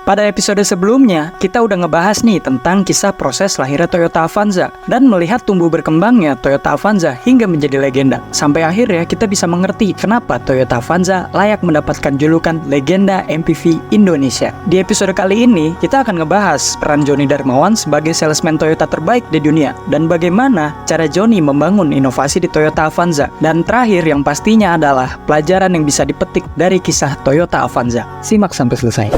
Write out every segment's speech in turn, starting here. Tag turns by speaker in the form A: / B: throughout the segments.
A: Pada episode sebelumnya, kita udah ngebahas nih tentang kisah proses lahirnya Toyota Avanza dan melihat tumbuh berkembangnya Toyota Avanza hingga menjadi legenda. Sampai akhirnya kita bisa mengerti kenapa Toyota Avanza layak mendapatkan julukan legenda MPV Indonesia. Di episode kali ini, kita akan ngebahas peran Joni Darmawan sebagai salesman Toyota terbaik di dunia dan bagaimana cara Joni membangun inovasi di Toyota Avanza. Dan terakhir yang pastinya adalah pelajaran yang bisa dipetik dari kisah Toyota Avanza. Simak sampai selesai.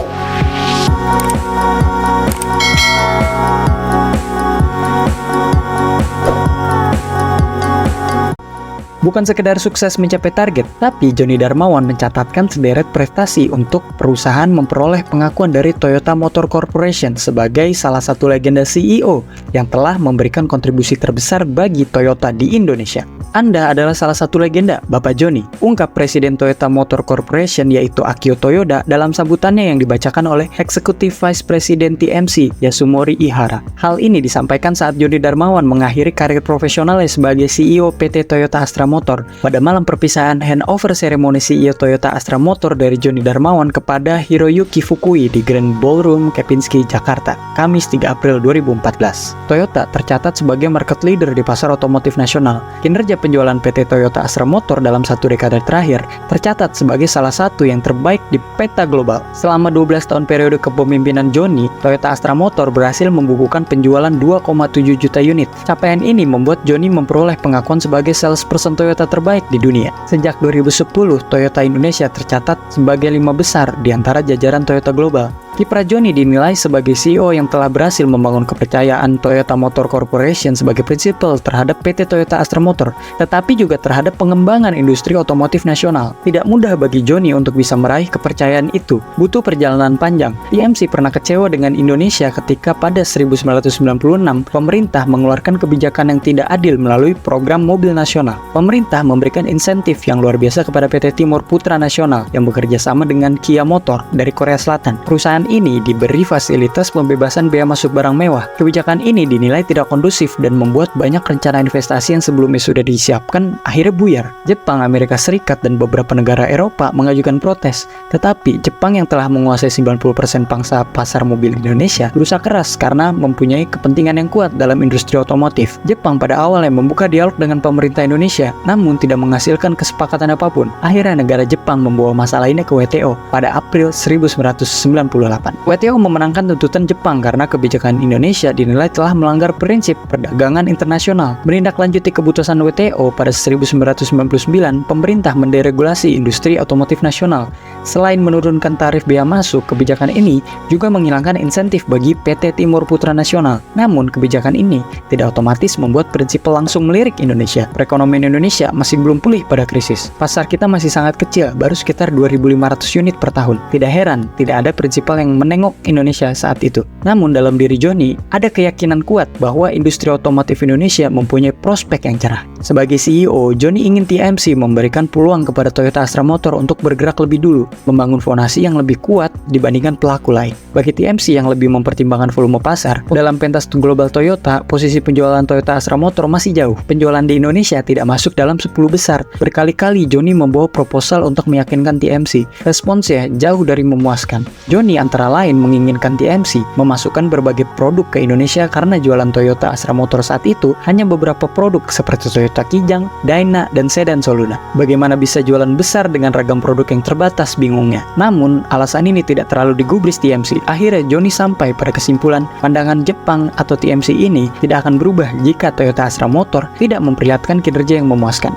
A: Bukan sekedar sukses mencapai target, tapi Joni Darmawan mencatatkan sederet prestasi untuk perusahaan memperoleh pengakuan dari Toyota Motor Corporation sebagai salah satu legenda CEO yang telah memberikan kontribusi terbesar bagi Toyota di Indonesia. Anda adalah salah satu legenda, Bapak Joni, ungkap Presiden Toyota Motor Corporation yaitu Akio Toyoda dalam sambutannya yang dibacakan oleh Executive Vice President TMC Yasumori Ihara. Hal ini disampaikan saat Joni Darmawan mengakhiri karir profesionalnya sebagai CEO PT Toyota Astra Motor pada malam perpisahan handover seremoni CEO Toyota Astra Motor dari Joni Darmawan kepada Hiroyuki Fukui di Grand Ballroom Kempinski, Jakarta, Kamis 3 April 2014. Toyota tercatat sebagai market leader di pasar otomotif nasional. Kinerja penjualan PT Toyota Astra Motor dalam satu dekade terakhir tercatat sebagai salah satu yang terbaik di peta global. Selama 12 tahun periode kepemimpinan Joni, Toyota Astra Motor berhasil membukukan penjualan 2,7 juta unit. Capaian ini membuat Joni memperoleh pengakuan sebagai salesperson Toyota terbaik di dunia. Sejak 2010, Toyota Indonesia tercatat sebagai 5 besar di antara jajaran Toyota global. Kiprah Joni dinilai sebagai CEO yang telah berhasil membangun kepercayaan Toyota Motor Corporation sebagai prinsipal terhadap PT Toyota Astra Motor, tetapi juga terhadap pengembangan industri otomotif nasional. Tidak mudah bagi Joni untuk bisa meraih kepercayaan itu. Butuh perjalanan panjang. TMC pernah kecewa dengan Indonesia ketika pada 1996 pemerintah mengeluarkan kebijakan yang tidak adil melalui program mobil nasional. Pemerintah memberikan insentif yang luar biasa kepada PT Timur Putra Nasional yang bekerja sama dengan Kia Motor dari Korea Selatan. Perusahaan ini diberi fasilitas pembebasan bea masuk barang mewah. Kebijakan ini dinilai tidak kondusif dan membuat banyak rencana investasi yang sebelumnya sudah disiapkan akhirnya buyar. Jepang, Amerika Serikat, dan beberapa negara Eropa mengajukan protes. Tetapi Jepang yang telah menguasai 90% pangsa pasar mobil Indonesia berusaha keras karena mempunyai kepentingan yang kuat dalam industri otomotif. Jepang pada awalnya membuka dialog dengan pemerintah Indonesia, namun tidak menghasilkan kesepakatan apapun. Akhirnya negara Jepang membawa masalah ini ke WTO pada April 1998. WTO memenangkan tuntutan Jepang karena kebijakan Indonesia dinilai telah melanggar prinsip perdagangan internasional. Menindaklanjuti keputusan WTO pada 1999, pemerintah menderegulasi industri otomotif nasional. Selain menurunkan tarif bea masuk, kebijakan ini juga menghilangkan insentif bagi PT Timur Putra Nasional. Namun, kebijakan ini tidak otomatis membuat prinsipal langsung melirik Indonesia. Perekonomian Indonesia masih belum pulih pada krisis. Pasar kita masih sangat kecil, baru sekitar 2.500 unit per tahun. Tidak heran, tidak ada prinsipal yang menengok Indonesia saat itu. Namun dalam diri Joni, ada keyakinan kuat bahwa industri otomotif Indonesia mempunyai prospek yang cerah. Sebagai CEO, Joni ingin TMC memberikan peluang kepada Toyota Astra Motor untuk bergerak lebih dulu, membangun fondasi yang lebih kuat dibandingkan pelaku lain. Bagi TMC yang lebih mempertimbangkan volume pasar, dalam pentas global Toyota, posisi penjualan Toyota Astra Motor masih jauh. Penjualan di Indonesia tidak masuk dalam 10 besar. Berkali-kali Joni membawa proposal untuk meyakinkan TMC. Responsnya jauh dari memuaskan. Joni antara lain menginginkan TMC memasukkan berbagai produk ke Indonesia karena jualan Toyota Astra Motor saat itu hanya beberapa produk seperti Toyota Kijang, Dyna, dan sedan Soluna. Bagaimana bisa jualan besar dengan ragam produk yang terbatas, bingungnya. Namun, alasan ini tidak terlalu digubris TMC. Akhirnya Joni sampai pada kesimpulan pandangan Jepang atau TMC ini tidak akan berubah jika Toyota Astra Motor tidak memperlihatkan kinerja yang memuaskan.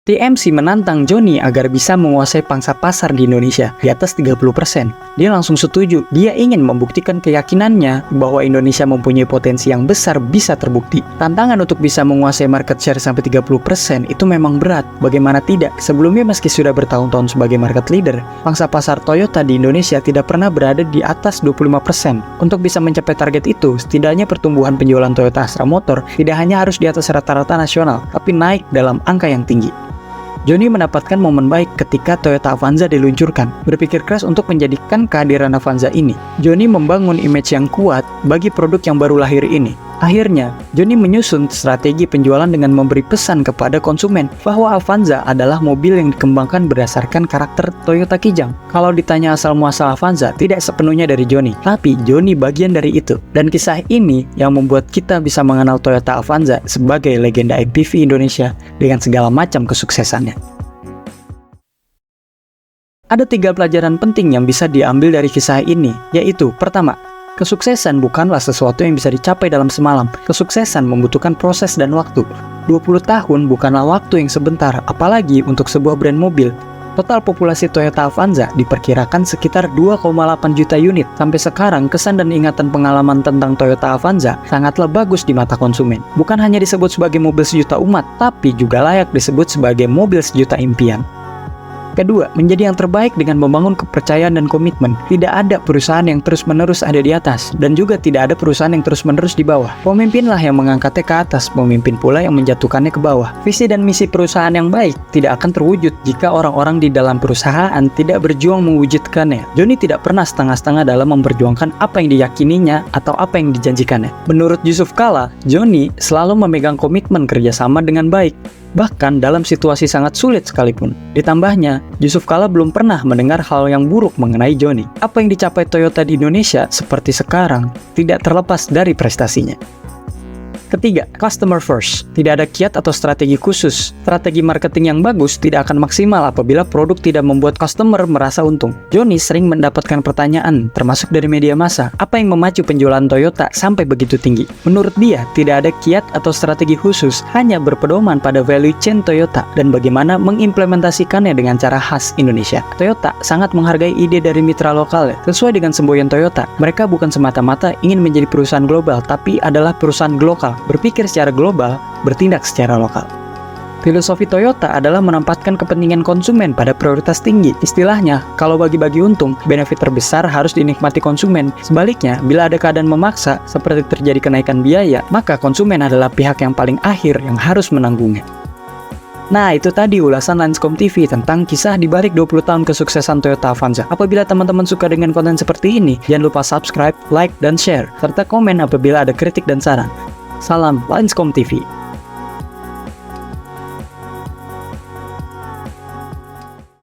A: TMC menantang Joni agar bisa menguasai pangsa pasar di Indonesia di atas 30%. Dia langsung setuju. Dia ingin membuktikan keyakinannya bahwa Indonesia mempunyai potensi yang besar bisa terbukti. Tantangan untuk bisa menguasai market share sampai 30% itu memang berat. Bagaimana tidak? Sebelumnya meski sudah bertahun-tahun sebagai market leader, pangsa pasar Toyota di Indonesia tidak pernah berada di atas 25%. Untuk bisa mencapai target itu, setidaknya pertumbuhan penjualan Toyota Astra Motor tidak hanya harus di atas rata-rata nasional, tapi naik dalam angka yang tinggi. Joni mendapatkan momen baik ketika Toyota Avanza diluncurkan, berpikir keras untuk menjadikan kehadiran Avanza ini. Joni membangun image yang kuat bagi produk yang baru lahir ini. Akhirnya, Johnny menyusun strategi penjualan dengan memberi pesan kepada konsumen bahwa Avanza adalah mobil yang dikembangkan berdasarkan karakter Toyota Kijang. Kalau ditanya asal-muasal Avanza, tidak sepenuhnya dari Johnny, tapi Johnny bagian dari itu. Dan kisah ini yang membuat kita bisa mengenal Toyota Avanza sebagai legenda MPV Indonesia dengan segala macam kesuksesannya. Ada 3 pelajaran penting yang bisa diambil dari kisah ini, yaitu pertama, kesuksesan bukanlah sesuatu yang bisa dicapai dalam semalam. Kesuksesan membutuhkan proses dan waktu. 20 tahun bukanlah waktu yang sebentar, apalagi untuk sebuah brand mobil. Total populasi Toyota Avanza diperkirakan sekitar 2,8 juta unit. Sampai sekarang, kesan dan ingatan pengalaman tentang Toyota Avanza sangatlah bagus di mata konsumen. Bukan hanya disebut sebagai mobil sejuta umat, tapi juga layak disebut sebagai mobil sejuta impian. Kedua, menjadi yang terbaik dengan membangun kepercayaan dan komitmen. Tidak ada perusahaan yang terus-menerus ada di atas, dan juga tidak ada perusahaan yang terus-menerus di bawah. Pemimpinlah yang mengangkatnya ke atas, pemimpin pula yang menjatuhkannya ke bawah. Visi dan misi perusahaan yang baik tidak akan terwujud jika orang-orang di dalam perusahaan tidak berjuang mewujudkannya. Johnny tidak pernah setengah-setengah dalam memperjuangkan apa yang diyakininya atau apa yang dijanjikannya. Menurut Yusuf Kala, Johnny selalu memegang komitmen kerjasama dengan baik, bahkan dalam situasi sangat sulit sekalipun. Ditambahnya, Yusuf Kala belum pernah mendengar hal yang buruk mengenai Johnny. Apa yang dicapai Toyota di Indonesia seperti sekarang tidak terlepas dari prestasinya. Ketiga, customer first. Tidak ada kiat atau strategi khusus. Strategi marketing yang bagus tidak akan maksimal apabila produk tidak membuat customer merasa untung. Johnny sering mendapatkan pertanyaan, termasuk dari media massa, apa yang memacu penjualan Toyota sampai begitu tinggi? Menurut dia, tidak ada kiat atau strategi khusus, hanya berpedoman pada value chain Toyota dan bagaimana mengimplementasikannya dengan cara khas Indonesia. Toyota sangat menghargai ide dari mitra lokalnya. Sesuai dengan semboyan Toyota, mereka bukan semata-mata ingin menjadi perusahaan global, tapi adalah perusahaan lokal. Berpikir secara global, bertindak secara lokal. Filosofi Toyota adalah menempatkan kepentingan konsumen pada prioritas tinggi. Istilahnya, kalau bagi-bagi untung, benefit terbesar harus dinikmati konsumen. Sebaliknya, bila ada keadaan memaksa, seperti terjadi kenaikan biaya, maka konsumen adalah pihak yang paling akhir yang harus menanggungnya. Nah, itu tadi ulasan Lancecom TV tentang kisah di balik 20 tahun kesuksesan Toyota Avanza. Apabila teman-teman suka dengan konten seperti ini, jangan lupa subscribe, like, dan share, serta komen apabila ada kritik dan saran. Salam Lancecom TV.